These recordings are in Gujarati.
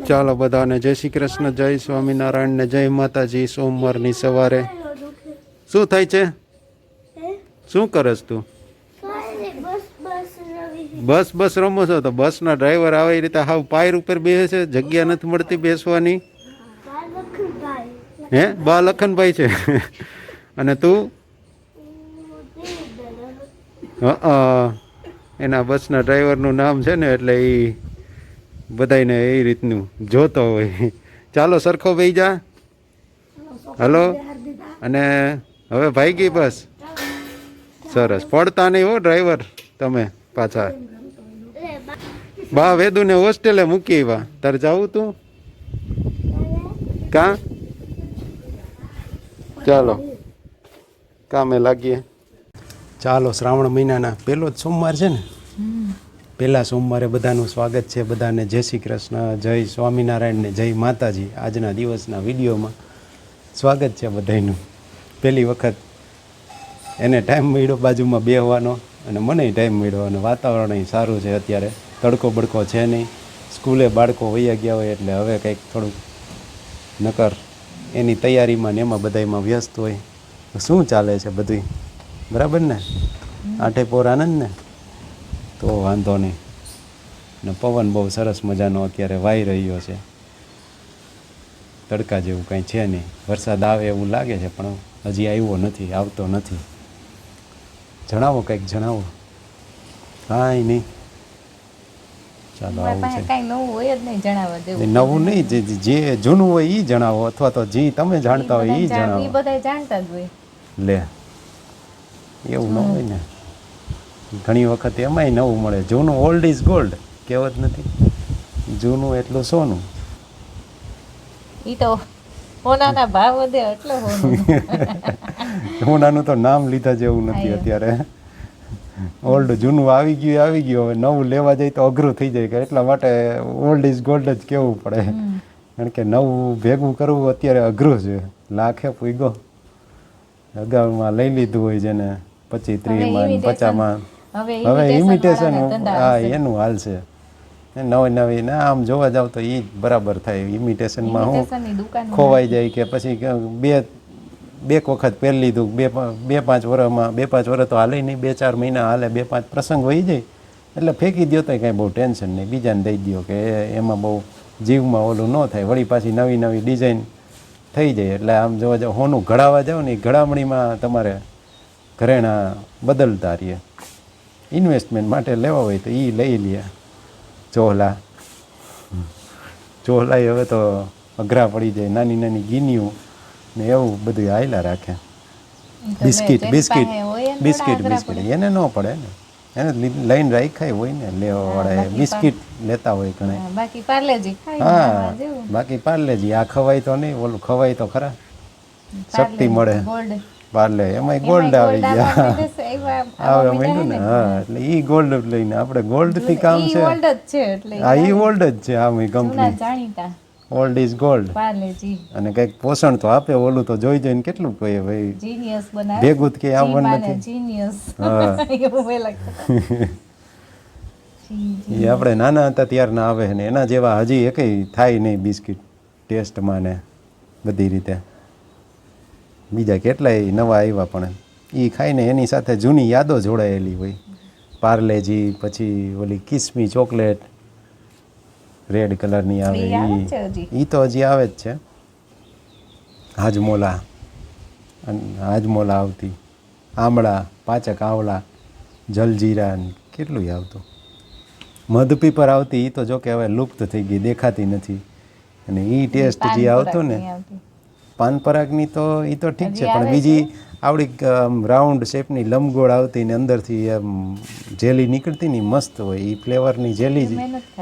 ચાલો બધાને જય શ્રી કૃષ્ણ, જય સ્વામિનારાયણ ને જય માતાજી. સોમવારની સવારે શું થાય છે? શું કરસ તું? બસ બસ રમો છો? તો બસના ડ્રાઈવર આવે એ રીતે હાવ પાયર ઉપર બેસે છે, જગ્યા નથી મળતી બેસવાની. હે બા લખનભાઈ છે અને તું? એના બસના ડ્રાઈવરનું નામ છે ને એટલે એ બધાને એ રીતનું જોતો હોય. ચાલો સરખો બેહી જા. હલો. અને હવે ભાઈ ગઈ બસ. સરસ. પડતા નહીં હો ડ્રાઈવર તમે પાછા. બા વેદુને હોસ્ટેલે મૂકી આવ્યા. તારે જાવું તું કા? ચાલો કામે લાગીએ. ચાલો શ્રાવણ મહિનાના પહેલો જ સોમવાર છે ને, પહેલા સોમવારે બધાનું સ્વાગત છે. બધાને જય શ્રી કૃષ્ણ, જય સ્વામિનારાયણ ને જય માતાજી. આજના દિવસના વિડીયોમાં સ્વાગત છે બધાનું. પહેલી વખત એને ટાઈમ મળ્યો બાજુમાં બેહવાનો અને મને ટાઈમ મળ્યો અને વાતાવરણ સારું છે. અત્યારે તડકો બડકો છે નહીં, સ્કૂલે બાળકો વૈયા ગયા હોય એટલે હવે કંઈક થોડુંક નકર એની તૈયારીમાં ને એમાં બધામાં વ્યસ્ત હોય. શું ચાલે છે બધું બરાબર ને? આઠે પોર આનંદ ને? તો વાંધો નહીં. ને પવન બહુ સરસ મજાનો અત્યારે વાઈ રહ્યો છે. તડકા જેવું કાંઈ છે નહીં. વરસાદ આવે એવું લાગે છે પણ હજી આવ્યો નથી, આવતો નથી. જણાવો કંઈક જણાવો. કાંઈ નહીં. ચાલો આવું છે. નવું નહીં, જે જૂનું હોય એ જણાવો, અથવા તો જે તમે જાણતા હોય એ જણાવો. લે એવું ન હોય ને. ઘણી વખત એમાંય નવું મળે. જૂનું ઓલ્ડ ઇઝ ગોલ્ડ કહેવત નથી? જૂનું એટલું સોનું. સોનાનું તો નામ લીધા જેવું નથી અત્યારે. ઓલ્ડ જૂનું આવી ગયું. હવે નવું લેવા જાય તો અઘરું થઈ જાય કે એટલા માટે ઓલ્ડ ઇઝ ગોલ્ડ જ કહેવું પડે. કારણ કે નવું ભેગું કરવું અત્યારે અઘરું છે. લાખે પૂગ્યો. અગાઉમાં લઈ લીધું હોય જેને 25-30 50માં. હવે ઇમિટેશન હા એનું હાલ છે. નવી ને આમ જોવા જાવ તો એ જ બરાબર થાય. ઇમિટેશનમાં હું ખોવાઈ જાય કે પછી બે વખત પહેરી લીધું, 2-5 વર્ષમાં 2-5 વર્ષ તો હાલે નહીં, 2-4 મહિના હાલે, 2-5 પ્રસંગ વહી જાય એટલે ફેંકી દો તો કાંઈ બહુ ટેન્શન નહીં. બીજાને દઈ દો કે એમાં બહુ જીવમાં ઓલું ન થાય. વળી પાછી નવી ડિઝાઇન થઈ જાય એટલે આમ જોવા જાવ હોનું ઘડાવા જાવ ને એ ઘડામણીમાં તમારે ઘરેણા બદલતા રહીએ. ઇન્વેસ્ટમેન્ટ માટે લેવા હોય તો એ લઈ લે. ચોહલા હવે તો અઘરા પડી જાય. નાની ગીનીઓ ને એવું બધું આયલા રાખે. બિસ્કિટ એને ન પડે ને, એને લઈને રાખાય હોય ને લેવા વાળા. બિસ્કિટ લેતા હોય ઘણા. હા બાકી પાર્લેજી. આ ખવાય તો નહીં, ઓલું ખવાય તો ખરા. શક્તિ મળે. પાર્લે એમાં ગોલ્ડ આવી ગયા આવે માંડ્યું ને. હા એટલે ઈ ગોલ્ડ લઈને આપણે ગોલ્ડ થી કામ છે. હા ઈ ઓલ્ડ જ છે. આમ કંપની ઓલ્ડ ઇઝ ગોલ્ડ. અને કંઈક પોષણ તો આપે. ઓલું તો જોઈને કેટલું કહીએ ભાઈ ભેગું જ કે આવવાનું નથી. હા એ આપણે નાના હતા ત્યારના આવે ને એના જેવા હજી એકેય થાય નહીં બિસ્કિટ ટેસ્ટમાં ને બધી રીતે. બીજા કેટલાય નવા આવ્યા પણ એ ખાઈને એની સાથે જૂની યાદો જોડાયેલી હોય. પાર્લેજી, પછી ઓલી કિસમી ચોકલેટ રેડ કલરની આવે એ તો હજી આવે જ છે. હાજમોલા આવતી, આમળા, પાચક આવલા, જલજીરા કેટલું આવતું. મધપીપર આવતી એ તો જો કે હવે લુપ્ત થઈ ગઈ, દેખાતી નથી. અને એ ટેસ્ટ જે આવતો ને પાનપરાગની તો એ તો ઠીક છે પણ બીજી આવડી રાઉન્ડ શેપની લંબગોળ આવતી ને અંદરથી એમ જેલી નીકળતી ને મસ્ત હોય. એ ફ્લેવરની જેલી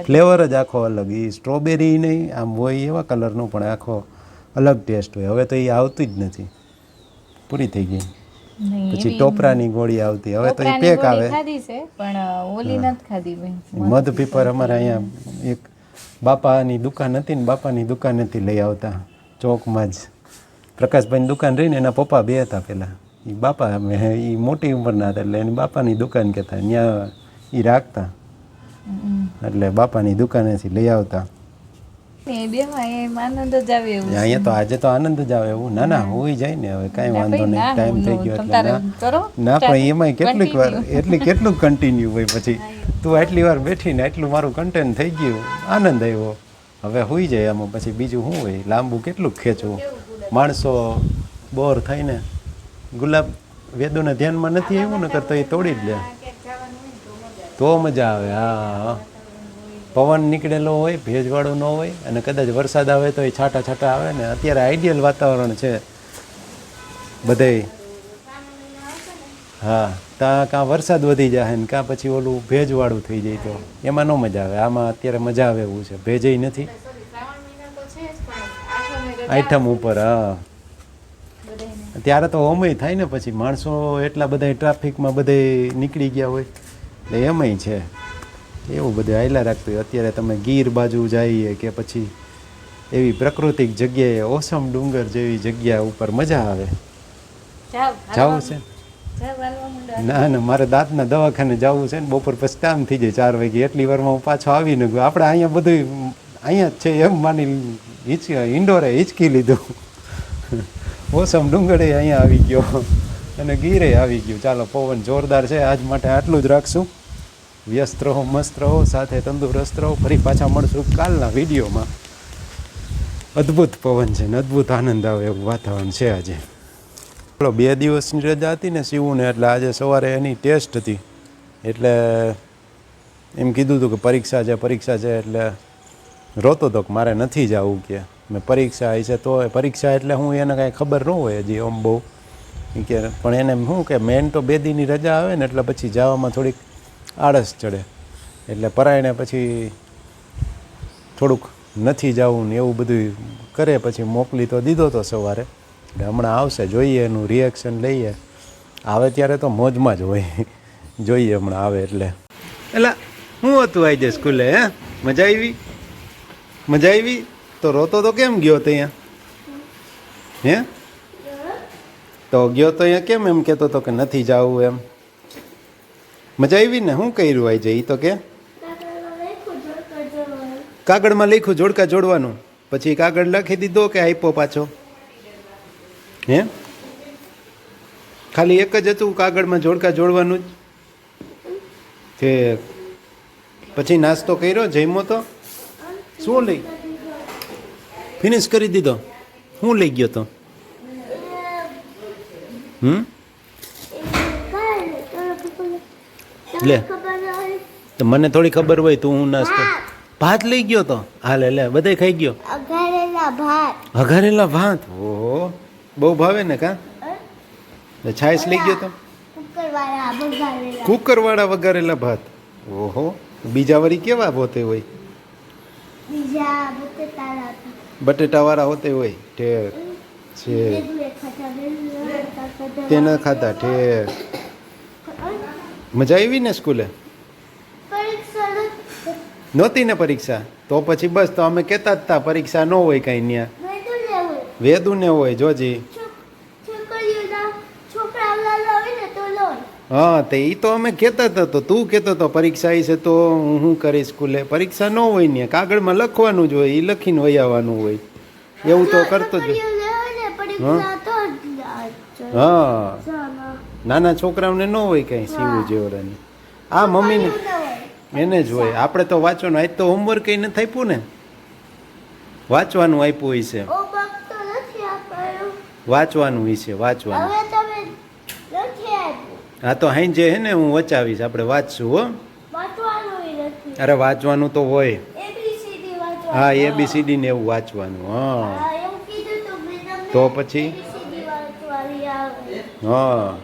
ફ્લેવર જ આખો અલગ. એ સ્ટ્રોબેરી નહીં આમ હોય એવા કલરનું પણ આખો અલગ ટેસ્ટ હોય. હવે તો એ આવતું જ નથી, પૂરી થઈ ગઈ. પછી ટોપરાની ગોળી આવતી, હવે તો એ પેક આવે. મધ પીપર અમારે અહીંયા એક બાપાની દુકાન હતી ને બાપાની દુકાનેથી લઈ આવતા ચોકમાં જ. પ્રકાશભાઈની દુકાન રહીને એના પપ્પા બે હતા પહેલાં. એ બાપા અમે એ મોટી ઉંમરના હતા એટલે એની બાપાની દુકાન કહેતા. ત્યાં એ રાખતા એટલે બાપાની દુકાનેથી લઈ આવતા. ને બેહવા એમ આનંદ જ આવે એવું અહીંયા તો આજે તો આનંદ જ આવે એવું. ના ના હોઈ જાય ને હવે કાંઈ વાંધો નહીં, ટાઈમ થઈ ગયો એટલે ના પણ એમાંય કેટલીક વાર કેટલું કન્ટિન્યુ હોય પછી તું આટલી વાર બેઠીને આટલું મારું કન્ટેન્ટ થઈ ગયું, આનંદ આવ્યો, હવે હોઈ જાય આમાં પછી બીજું શું હોય, લાંબુ કેટલું ખેંચવું, માણસો બોર થઈને. ગુલાબ વેદોને ધ્યાનમાં નથી આવ્યું ને કરતો એ તોડી જ લે તો મજા આવે. હા પવન નીકળેલો હોય, ભેજવાળો ન હોય, અને કદાચ વરસાદ આવે તો એ છાંટા છાંટા આવે ને. અત્યારે આઈડિયલ વાતાવરણ છે બધે. હા ત્યાં કાં વરસાદ વધી જાય ને કાં પછી ઓલું ભેજવાળું થઈ જાય તો એમાં ન મજા આવે. આમાં અત્યારે મજા આવે એવું છે, ભેજય નથી. આઈટમ ઉપર હા ત્યારે તો ઓમય થાય ને, પછી માણસો એટલા બધા ટ્રાફિકમાં બધે નીકળી ગયા હોય એટલે એમય છે એવું બધું હાલ્યા રાખતું હોય. અત્યારે તમે ગીર બાજુ જઈએ કે પછી એવી પ્રાકૃતિક જગ્યાએ, ઓસમ ડુંગર જેવી જગ્યા ઉપર મજા આવે. જવું છે? ના ના મારે દાંતના દવાખાને જવું છે ને, બપોર પછી કામ થઈ જાય 4 વાગે, એટલી વારમાં હું પાછો આવીને ગયો. આપણે અહીંયા બધું અહીંયા જ છે એમ માની ઇન્ડોરે હિંચકી લીધું. ઓસમ ડુંગરે અહીંયા આવી ગયો અને ગીરે આવી ગયું. ચાલો પવન જોરદાર છે. આજ માટે આટલું જ રાખશું. વ્યસ્ત રહો, મસ્ત રહો, સાથે તંદુરસ્ત રહો. ફરી પાછા મળશું કાલના વિડીયોમાં. અદ્ભુત પવન છે ને અદ્ભુત આનંદ આવે એવું વાતાવરણ છે આજે. ચાલો 2 દિવસની રજા હતી ને શિવુને, એટલે આજે સવારે એની ટેસ્ટ હતી. એટલે એમ કીધું હતું કે પરીક્ષા છે એટલે રોતો હતો કે મારે નથી જવું કે મેં પરીક્ષા આવી છે. તો પરીક્ષા એટલે હું એને કાંઈ ખબર ન હોય હજી આમ બહુ કે, પણ એને શું કે મેન તો 2 દીની રજા આવે ને એટલે પછી જવામાં થોડીક આળસ ચડે, એટલે પરાયણે પછી થોડુંક નથી જવું ને એવું બધું કરે. પછી મોકલી તો દીધો તો સવારે, એટલે હમણાં આવશે, જોઈએ એનું રિએક્શન લઈએ. આવે ત્યારે તો મોજમાં જ હોય, જોઈએ હમણાં આવે એટલે. એટલે શું હતું આજે સ્કૂલે? હે મજા આવી? મજા આવી? તો રોતો તો કેમ ગયો તો અહીંયા? હે તો ગયો તો અહીંયા કેમ એમ કહેતો હતો કે નથી જવું એમ? મજા આવી ને? શું કર્યું આજે એ તો કે? કાગળમાં લખ્યું જોડકા જોડવાનું, પછી કાગળ લખી દીધો કે આપ્યો પાછો? હે ખાલી એક જ હતું કાગળમાં જોડકા જોડવાનું જ તે? પછી નાસ્તો કર્યો, જમ્યો તો? શું લઈ ફિનિશ કરી દીધો? શું લઈ ગયો તો? લે તો મને થોડી ખબર હોય. તું હું નાસ્તો ભાત લઈ ગયો તો? હાલે લે બધે ખાઈ ગયો. વઘારેલા ભાત. ઓહો બહુ ભાવે ને કા? છાશ લઈ ગયો તો? કુકરવાળા વઘારેલા ભાત. ઓહો બીજા વળી કેવા હોતે હોય? બટેટાવાળા હોતે હોય. ઠેક છે તે ન ખાતા. ઠેક મજા આવી ને સ્કૂલે? નહોતી ને પરીક્ષા? તો પછી બસ તો અમે કહેતા જ હતા પરીક્ષા ન હોય કાંઈ ત્યાં. વેદું ને હોય જોજી. હા તે એ તો અમે કહેતા હતા. તો તું કહેતો હતો પરીક્ષા આવી છે તો હું શું કરીશ સ્કૂલે? પરીક્ષા ન હોય ને, કાગળમાં લખવાનું જ હોય, એ લખીને વહી આવવાનું હોય. એવું તો કરતો જ. હા નાના છોકરાઓને ન હોય કાંઈ સીવું જેવડાની. આ મમ્મીને એને જ હોય. આપણે તો વાંચવાનું. આજ તો હોમવર્ક કંઈ નથી આપ્યું ને? વાંચવાનું આપ્યું હોય છે. વાંચવાનું હોય છે, વાંચવાનું. હા તો હાઈ જે હે ને હું વચાવીશ, આપણે વાંચશું હો. અરે વાંચવાનું તો હોય. હા ABCD ને એવું વાંચવાનું. હા તો પછી હા